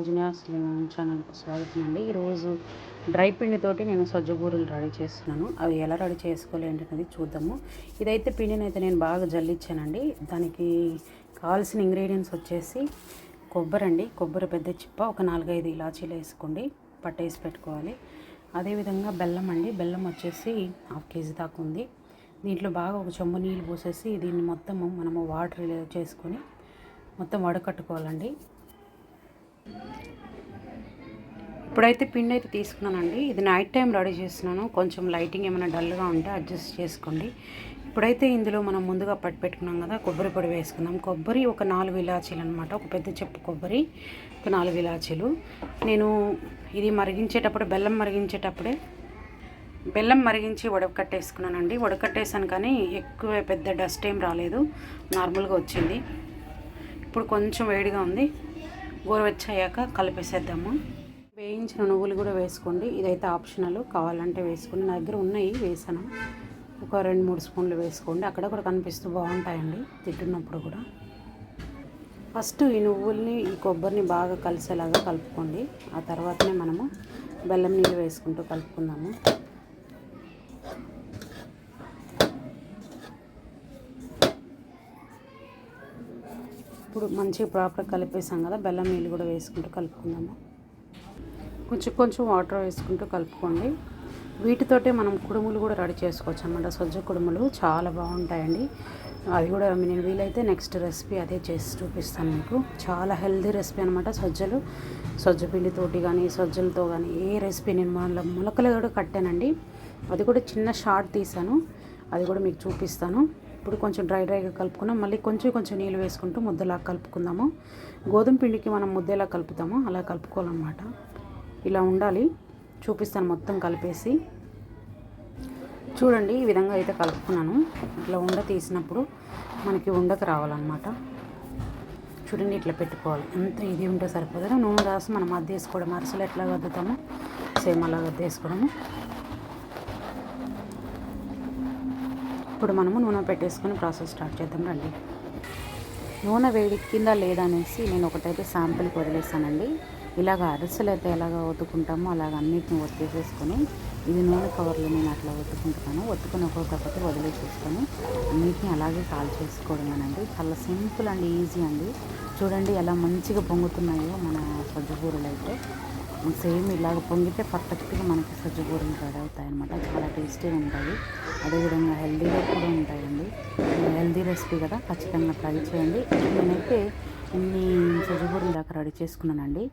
సౌజన్య ఛానల్కి స్వాగతం అండి. ఈరోజు డ్రై పిండితోటి నేను సజ్జ బూరెలు రెడీ చేస్తున్నాను. అవి ఎలా రెడీ చేసుకోవాలి ఏంటనేది చూద్దాము. ఇదైతే పిండిని అయితే నేను బాగా జల్లించానండి. దానికి కావాల్సిన ఇంగ్రీడియంట్స్ వచ్చేసి కొబ్బరి అండి. కొబ్బరి పెద్ద చిప్ప ఒక 4-5 ఇలాచీలు వేసుకోండి, పట్టేసి పెట్టుకోవాలి. అదేవిధంగా బెల్లం అండి. బెల్లం వచ్చేసి 1/2 కేజీ దాకా ఉంది. దీంట్లో బాగా ఒక చెంబు నీళ్ళు పోసేసి దీన్ని మొత్తము మనము వాటర్ చేసుకొని మొత్తం వడకట్టుకోవాలండి. ఇప్పుడైతే పిండి అయితే తీసుకున్నానండి. ఇది నైట్ టైం రెడీ చేస్తున్నాను. కొంచెం లైటింగ్ ఏమైనా డల్గా ఉంటే అడ్జస్ట్ చేసుకోండి. ఇప్పుడైతే ఇందులో మనం ముందుగా పెట్టుకున్నాం కదా, కొబ్బరి పొడి వేసుకుందాం. కొబ్బరి ఒక 4 ఇలాచీలు అనమాట. ఒక పెద్ద చెప్పు కొబ్బరి, ఒక 4 ఇలాచీలు. నేను ఇది మరిగించేటప్పుడు బెల్లం మరిగించి వడకట్టేసుకున్నానండి. వడకట్టేసాను కానీ ఎక్కువ పెద్ద డస్ట్ ఏం రాలేదు, నార్మల్గా వచ్చింది. ఇప్పుడు కొంచెం వేడిగా ఉంది. గోరువెచ్చయ్యాక కలిపేసేద్దాము. వేయించిన నువ్వులు కూడా వేసుకోండి. ఇదైతే ఆప్షనల్, కావాలంటే వేసుకోండి. నా దగ్గర ఉన్నాయి, వేసాను. ఒక 2-3 స్పూన్లు వేసుకోండి. అక్కడ కూడా కనిపిస్తూ బాగుంటాయండి తింటున్నప్పుడు కూడా. ఫస్ట్ ఈ నువ్వుల్ని ఈ కొబ్బరిని బాగా కలిసేలాగా కలుపుకోండి. ఆ తర్వాతనే మనము బెల్లం నీళ్ళు వేసుకుంటూ కలుపుకుందాము. ఇప్పుడు మంచిగా ప్రాపర్గా కలిపేసాం కదా, బెల్లం నీళ్ళు కూడా వేసుకుంటూ కలుపుకుందాము. కొంచెం వాటర్ వేసుకుంటూ కలుపుకోండి. వీటితోటే మనం కుడుములు కూడా రెడీ చేసుకోవచ్చు అన్నమాట. సజ్జ కుడుములు చాలా బాగుంటాయండి. అది కూడా నేను వీలైతే నెక్స్ట్ రెసిపీ అదే చేసి చూపిస్తాను మీకు. చాలా హెల్దీ రెసిపీ అనమాట. సజ్జ పిండితోటి కానీ సజ్జలతో కానీ ఏ రెసిపీ నేను మొలకలు కూడా కట్టానండి. అది కూడా చిన్న షార్ట్ తీసాను, అది కూడా మీకు చూపిస్తాను. ఇప్పుడు కొంచెం డ్రైగా కలుపుకున్నాం. మళ్ళీ కొంచెం నీళ్ళు వేసుకుంటూ ముద్దలా కలుపుకుందాము. గోధుమ పిండికి మనం ముద్దలా కలుపుతాము, అలా కలుపుకోవాలన్నమాట. ఇలా ఉండాలి. చూపిస్తాను మొత్తం కలిపేసి. చూడండి, ఈ విధంగా అయితే కలుపుకున్నాను. ఇట్లా ఉండ తీసినప్పుడు మనకి ఉండకు రావాలన్నమాట. చూడండి, ఇట్లా పెట్టుకోవాలి. అంత ఇది ఉంటే సరిపోతుంది. నూనె రాసి మనం అద్దేసుకోవడం, అరిసెలు ఎట్లా అద్దుతామో సేమ్ అలా అద్దేసుకోవడము. ఇప్పుడు మనము నూనె పెట్టేసుకొని ప్రాసెస్ స్టార్ట్ చేద్దాం రండి. నూనె వేడికిందా లేదా అనేసి నేను ఒకటైతే శాంపిల్కి వదిలేస్తానండి. ఇలాగ అరిసెలు అయితే ఎలాగ ఒత్తుకుంటామో అలాగ అన్నిటిని ఒత్తేసేసుకొని, ఇది నూనె కవర్లో నేను అట్లా ఒత్తుకుంటున్నాను. ఒత్తుకొని ఒక్కొక్కటి వదిలేసేసుకొని అన్నిటిని అలాగే కాల్ చేసుకోవడమేనండి. చాలా సింపుల్ అండ్ ఈజీ అండి. చూడండి ఎలా మంచిగా పొంగుతున్నాయో మన సజ్జ బూరెలు అయితే. సేమ్ ఇలాగ పొంగితే పర్ఫెక్ట్గా మనకి సజ్జ బూరెలు రెడీ అవుతాయి అన్నమాట. చాలా టేస్టీగా ఉంటాయి. అదేవిధంగా హెల్దీగా కూడా ఉంటాయండి. హెల్దీ రెసిపీ కదా, ఖచ్చితంగా ట్రై చేయండి. నేనైతే ఇన్ని సజ్జ బూరెలు దాకా రెడీ చేసుకున్నానండి.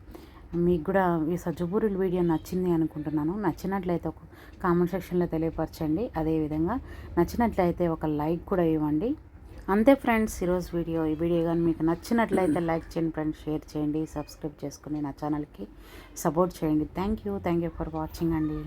మీకు కూడా ఈ సజ్జ బూరెల వీడియో నచ్చింది అనుకుంటున్నాను. నచ్చినట్లయితే ఒక కామెంట్ సెక్షన్లో తెలియపరచండి. అదేవిధంగా నచ్చినట్లయితే ఒక లైక్ కూడా ఇవ్వండి. అంతే ఫ్రెండ్స్, ఈరోజు ఈ వీడియో కానీ మీకు నచ్చినట్లయితే లైక్ చేయండి ఫ్రెండ్స్, షేర్ చేయండి, సబ్స్క్రైబ్ చేసుకుని నా ఛానల్కి సపోర్ట్ చేయండి. థ్యాంక్ యూ ఫర్ వాచింగ్ అండి.